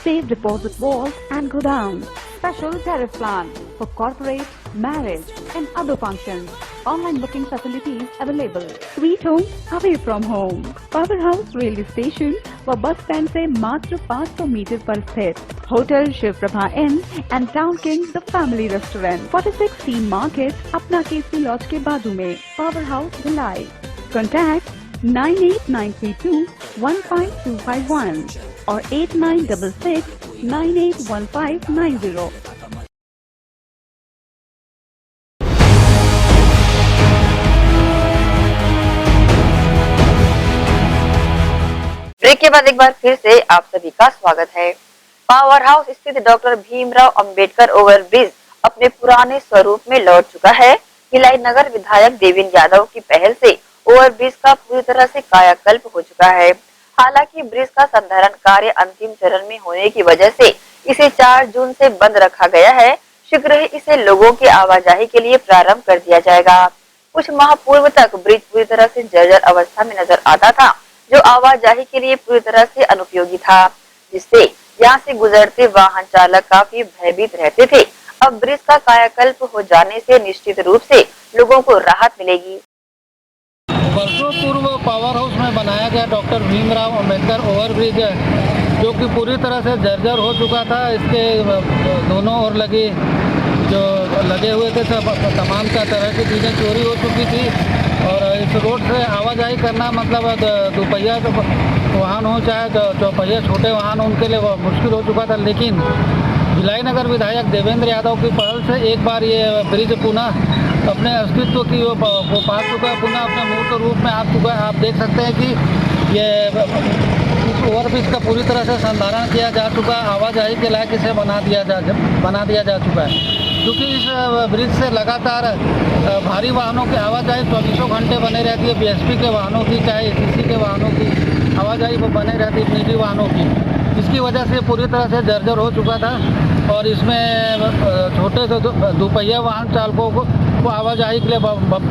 safe deposit vault and godown, special tariff plan for corporate, marriage and other functions. Online booking facilities available. Sweet home away from home. Powerhouse railway station व bus stand से मात्र 500 metre पर स्थित hotel Shiv Prabha inn and town king the family restaurant 46 सीन market अपना Kesari laws के बाजू में पावर हाउस भिलाई। कॉन्टैक्ट 98932 15251 और 8966 981590। ब्रेक के बाद एक बार फिर से आप सभी का स्वागत है। पावर हाउस स्थित डॉक्टर भीमराव अंबेडकर ओवरब्रिज अपने पुराने स्वरूप में लौट चुका है। भिलाई नगर विधायक देवेंद्र यादव की पहल से ओवरब्रिज का पूरी तरह से कायाकल्प हो चुका है। हालांकि ब्रिज का संधारण कार्य अंतिम चरण में होने की वजह से इसे 4 जून से बंद रखा गया है। शीघ्र ही इसे लोगों की आवाजाही के लिए प्रारंभ कर दिया जाएगा। कुछ माह पूर्व तक ब्रिज पूरी तरह से जर्जर अवस्था में नजर आता था, जो आवाजाही के लिए पूरी तरह से अनुपयोगी था, जिससे यहाँ से गुजरते वाहन चालक काफी भयभीत रहते थे। अब ब्रिज का कायाकल्प हो जाने से निश्चित रूप से लोगों को राहत मिलेगी। वर्षों पूर्व पावर हाउस में बनाया गया डॉक्टर भीमराव अंबेडकर ओवरब्रिज, जो कि पूरी तरह से जर्जर हो चुका था। इसके दोनों ओर लगे हुए थे तमाम तरह की चीज़ें चोरी हो चुकी थी और इस रोड से आवाजाही करना मतलब दोपहिया वाहन हो चाहे चौपहिया छोटे वाहन हो, उनके लिए मुश्किल हो चुका था। लेकिन भिलाई नगर विधायक देवेंद्र यादव की पहल से एक बार ये ब्रिज पुनः अपने अस्तित्व की वो पा चुका है, पुनः अपने मूर्त रूप में आ चुका है। आप देख सकते हैं कि ये ओवरब्रिज का पूरी तरह से संधारण किया जा चुका है, आवाजाही के लायक इसे बना दिया जा चुका है। क्योंकि इस ब्रिज से लगातार भारी वाहनों की आवाजाही 24 घंटे बने रहती है। बीएसपी के वाहनों की चाहे एसीसी के वाहनों की आवाजाही बने रहती है, निजी वाहनों की, जिसकी वजह से पूरी तरह से जर्जर हो चुका था और इसमें छोटे से दोपहिया वाहन चालकों को आवाजाही के लिए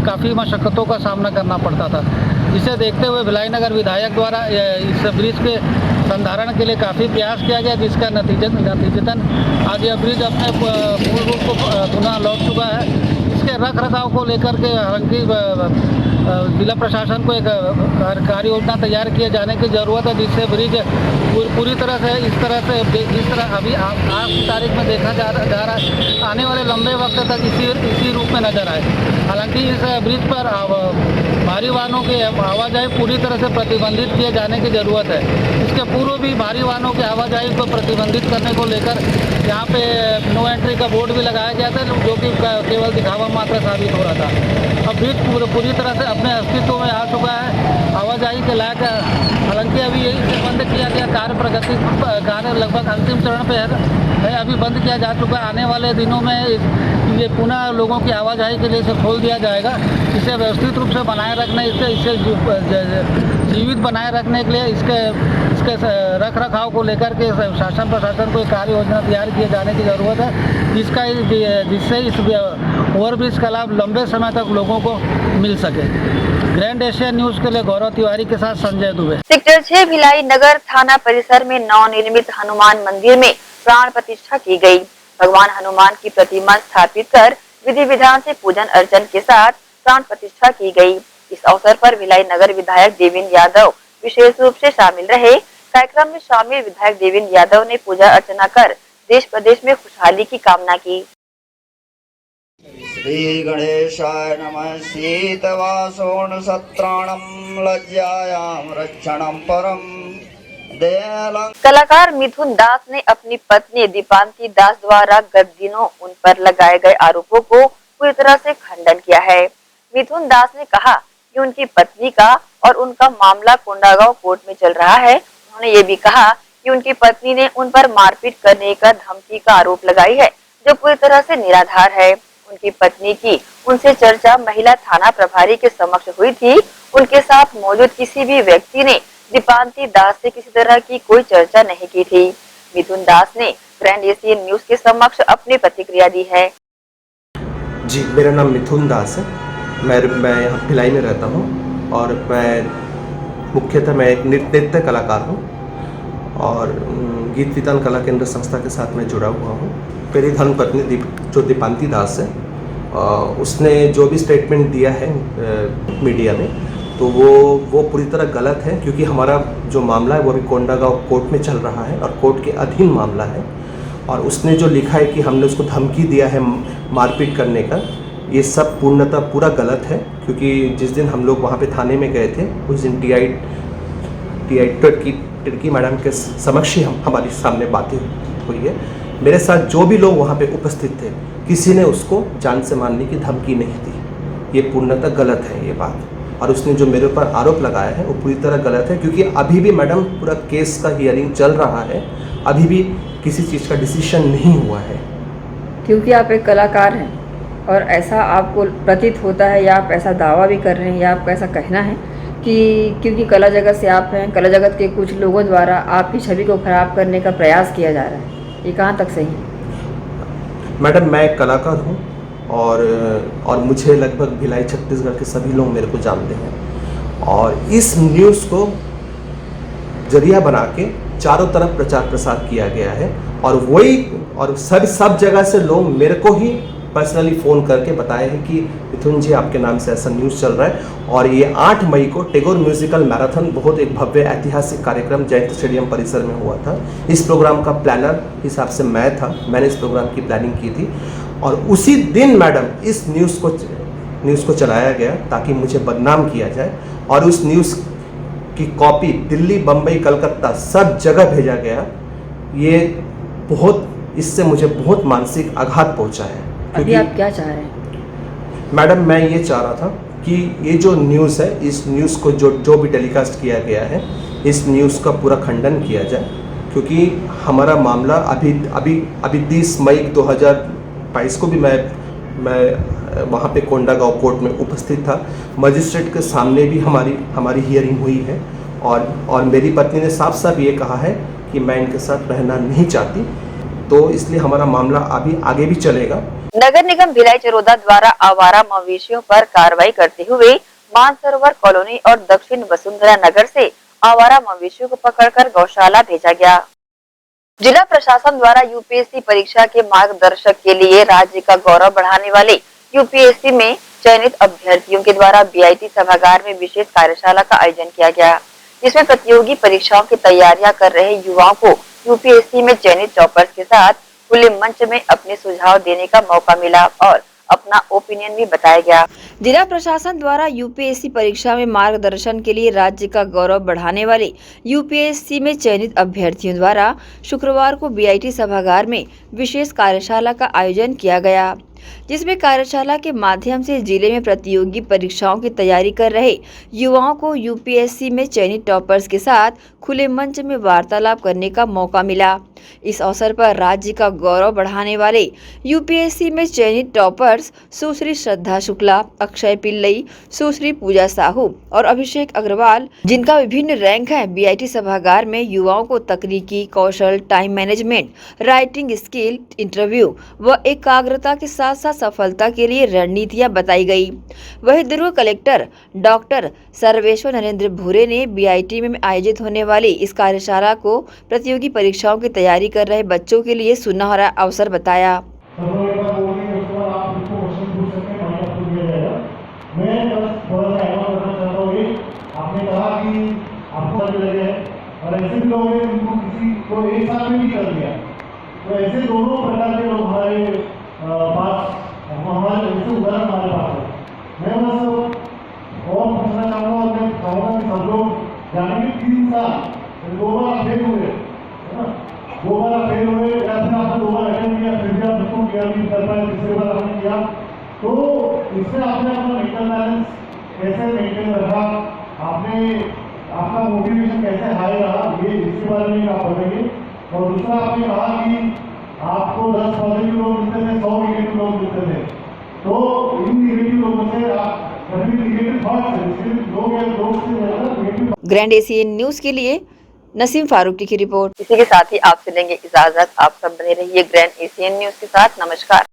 काफ़ी मशक्क़तों का सामना करना पड़ता था। इसे देखते हुए भिलाई नगर विधायक द्वारा इस ब्रिज के संधारण के लिए काफ़ी प्रयास किया गया, जिसका नतीजतन आज यह ब्रिज अपने मूल रूप को पुनः लौट चुका है। इसके रख रखाव को लेकर के हालांकि जिला प्रशासन को एक कार्य योजना तैयार किए जाने की ज़रूरत है, जिससे ब्रिज पूरी तरह से जिस तरह अभी आज की तारीख में देखा जा रहा है, आने वाले लंबे वक्त तक इसी रूप में नजर आए। हालांकि इस ब्रिज पर भारी वाहनों की आवाजाही पूरी तरह से प्रतिबंधित किए जाने की ज़रूरत है। इसके पूर्व भी भारी वाहनों की आवाजाही को प्रतिबंधित करने को लेकर यहाँ पे नो एंट्री का बोर्ड भी लगाया गया था, जो कि केवल दिखावा मात्र साबित हो रहा था। अब ब्रिज पूरी तरह से अपने अस्तित्व में आ चुका है, आवाजाही के लायक। हालांकि अभी इसे बंद किया गया, कार्य लगभग अंतिम चरण पे है, अभी बंद किया जा चुका है। आने वाले दिनों में ये पुनः लोगों की आवाजाही के लिए इसे खोल दिया जाएगा। इसे व्यवस्थित रूप से बनाए रखने, इसे जीवित बनाए रखने के लिए इसके रख रखाव को लेकर के शासन प्रशासन को कार्य योजना तैयार किए जाने की ज़रूरत है, जिससे इस ओवरब्रिज का लाभ लंबे समय तक लोगों को मिल सके। ग्रैंड एशिया न्यूज के लिए गौरव तिवारी के साथ संजय दुबे। सेक्टर 6 भिलाई नगर थाना परिसर में नवनिर्मित हनुमान मंदिर में प्राण प्रतिष्ठा की गई। भगवान हनुमान की प्रतिमा स्थापित कर विधि विधान से पूजन अर्चन के साथ प्राण प्रतिष्ठा की गई। इस अवसर पर भिलाई नगर विधायक देवेंद्र यादव विशेष रूप से शामिल रहे। कार्यक्रम में शामिल विधायक देवेंद्र यादव ने पूजा अर्चना कर देश प्रदेश में खुशहाली की कामना की। श्री गणेशाय नमः। शीतवासोन सत्राणम लज्जायाम रक्षणम परम। कलाकार मिथुन दास ने अपनी पत्नी दीपांती दास द्वारा गत दिनों उन पर लगाए गए आरोपों को पूरी तरह से खंडन किया है। मिथुन दास ने कहा कि उनकी पत्नी का और उनका मामला कोंडागांव कोर्ट में चल रहा है। उन्होंने ये भी कहा कि उनकी पत्नी ने उन पर मारपीट करने का धमकी का आरोप लगाई है, जो पूरी तरह से निराधार है। उनकी पत्नी की उनसे चर्चा महिला थाना प्रभारी के समक्ष हुई थी। उनके साथ मौजूद किसी भी व्यक्ति ने दीपांती दास से किसी तरह की कोई चर्चा नहीं की थी। मिथुन दास ने ग्रैंड एशियन न्यूज के समक्ष अपनी प्रतिक्रिया दी है। जी, मेरा नाम मिथुन दास है। मैं यहाँ भिलाई में रहता हूँ और मैं मुख्यतः एक नृत्य कलाकार हूँ और गीत वितान कला केंद्र संस्था के साथ मैं जुड़ा हुआ हूँ। मेरी धर्मपत्नी जो दीपांती दास है, उसने जो भी स्टेटमेंट दिया है मीडिया में, तो वो पूरी तरह गलत है, क्योंकि हमारा जो मामला है वो अभी कोंडागांव कोर्ट में चल रहा है और कोर्ट के अधीन मामला है। और उसने जो लिखा है कि हमने उसको धमकी दिया है मारपीट करने का, ये सब पूर्णतः पूरा गलत है। क्योंकि जिस दिन हम लोग वहाँ पे थाने में गए थे, उस दिन टी.आई. टिड़की मैडम के समक्ष ही हमारी सामने बातें हुई है। मेरे साथ जो भी लोग वहाँ पे उपस्थित थे, किसी ने उसको जान से मारने की धमकी नहीं दी। ये पूर्णतः गलत है ये बात, और उसने जो मेरे ऊपर आरोप लगाया है वो पूरी तरह गलत है। क्योंकि अभी भी मैडम पूरा केस का हियरिंग चल रहा है, अभी भी किसी चीज़ का डिसीजन नहीं हुआ है। क्योंकि आप एक कलाकार हैं और ऐसा आपको प्रतीत होता है या आप ऐसा दावा भी कर रहे हैं या आपका ऐसा कहना है कि क्योंकि कला जगत से आप हैं, कला जगत के कुछ लोगों द्वारा आपकी छवि को खराब करने का प्रयास किया जा रहा है, ये कहाँ तक सही है? मैडम, मैं एक कलाकार हूँ और मुझे लगभग भिलाई छत्तीसगढ़ के सभी लोग मेरे को जानते हैं, और इस न्यूज़ को जरिया बना के चारों तरफ प्रचार प्रसार किया गया है। और सब जगह से लोग मेरे को ही पर्सनली फ़ोन करके बताए हैं कि मिथुन जी, आपके नाम से ऐसा न्यूज़ चल रहा है। और ये 8 मई को टैगोर म्यूजिकल मैराथन, बहुत एक भव्य ऐतिहासिक कार्यक्रम जयंत स्टेडियम परिसर में हुआ था। इस प्रोग्राम का प्लानर हिसाब से मैं था, मैंने इस प्रोग्राम की प्लानिंग की थी। और उसी दिन मैडम इस न्यूज़ को चलाया गया ताकि मुझे बदनाम किया जाए, और उस न्यूज़ की कॉपी दिल्ली, बम्बई, कलकत्ता सब जगह भेजा गया। इससे मुझे बहुत मानसिक आघात पहुंचा है। अभी आप क्या चाह रहे हैं? मैडम, मैं ये चाह रहा था कि ये जो न्यूज़ है, इस न्यूज़ को जो भी टेलीकास्ट किया गया है, इस न्यूज़ का पूरा खंडन किया जाए। क्योंकि हमारा मामला अभी 30 मई 2022 को भी मैं वहाँ पे कोंडागांव कोर्ट में उपस्थित था। मजिस्ट्रेट के सामने भी हमारी हियरिंग हुई है, और मेरी पत्नी ने साफ साफ ये कहा है कि मैं इनके साथ रहना नहीं चाहती, तो इसलिए हमारा मामला अभी आगे भी चलेगा। नगर निगम भिलाई चरोदा द्वारा आवारा मवेशियों पर कार्रवाई करते हुए मानसरोवर कॉलोनी और दक्षिण वसुंधरा नगर से आवारा मवेशियों को पकड़कर गौशाला भेजा गया। जिला प्रशासन द्वारा यूपीएससी परीक्षा के मार्गदर्शक के लिए राज्य का गौरव बढ़ाने वाले यूपीएससी में चयनित अभ्यर्थियों के द्वारा बीआईटी सभागार में विशेष कार्यशाला का आयोजन किया गया, जिसमें प्रतियोगी परीक्षाओं की तैयारियां कर रहे युवाओं को यूपीएससी में चयनित टॉपर्स के साथ खुले मंच में अपने सुझाव देने का मौका मिला और अपना ओपिनियन भी बताया गया। जिला प्रशासन द्वारा यूपीएससी परीक्षा में मार्गदर्शन के लिए राज्य का गौरव बढ़ाने वाले यूपीएससी में चयनित अभ्यर्थियों द्वारा शुक्रवार को बीआईटी सभागार में विशेष कार्यशाला का आयोजन किया गया, जिसमें कार्यशाला के माध्यम से जिले में प्रतियोगी परीक्षाओं की तैयारी कर रहे युवाओं को यूपीएससी में चयनित टॉपर्स के साथ खुले मंच में वार्तालाप करने का मौका मिला। इस अवसर पर राज्य का गौरव बढ़ाने वाले यूपीएससी में चयनित टॉपर्स सुश्री श्रद्धा शुक्ला, अक्षय पिल्लई, सुश्री पूजा साहू और अभिषेक अग्रवाल, जिनका विभिन्न रैंक है, बीआईटी सभागार में युवाओं को तकनीकी कौशल, time management, writing skill, interview व एकाग्रता के साथ साथ सफलता के लिए रणनीतियां बताई गई। वहीं दुर्ग कलेक्टर डॉक्टर सर्वेश्वर नरेंद्र भूरे ने बीआईटी में आयोजित होने वाली इस कार्यशाला को प्रतियोगी परीक्षाओं की तैयारी कर रहे बच्चों के लिए सुनहरा अवसर बताया। तो ऐसे दोनों प्रकार के लोग हमारे उदाहरण हमारे पास है। मैं बस और पूछना चाहूँगा, मैं चाहूँगा कि सब लोग जाने के 3 साल 2 बार फेल हुए, है ना, 2 बार फेल हुए, या फिर आपने 2 बार अटेंड किया, फिर भी आप उसको किया नहीं कर पाए, तीसरी बार आपने किया, तो इसमें आपने अपना मेंटल बैलेंस कैसे मेंटेन रखा, आपका मोटिवेशन कैसे हाई रहा, ये इसके बारे में आप बताइए। और दूसरा, आपने कहा कि आपको 10 पॉजिटिव लोग मिलते थे, 100 नेगेटिव लोग मिलते थे, तो इन निगेटिव लोगों से सभी निगेटिव थॉट्स हैं, सिर्फ लोग या लोग से निगेटिव। ग्रैंड एशियन न्यूज के लिए नसीम फारूकी की रिपोर्ट। इसी के साथ ही आपसे लेंगे इजाजत। आप सब बने रहिए ग्रैंड एशियन न्यूज के साथ। नमस्कार।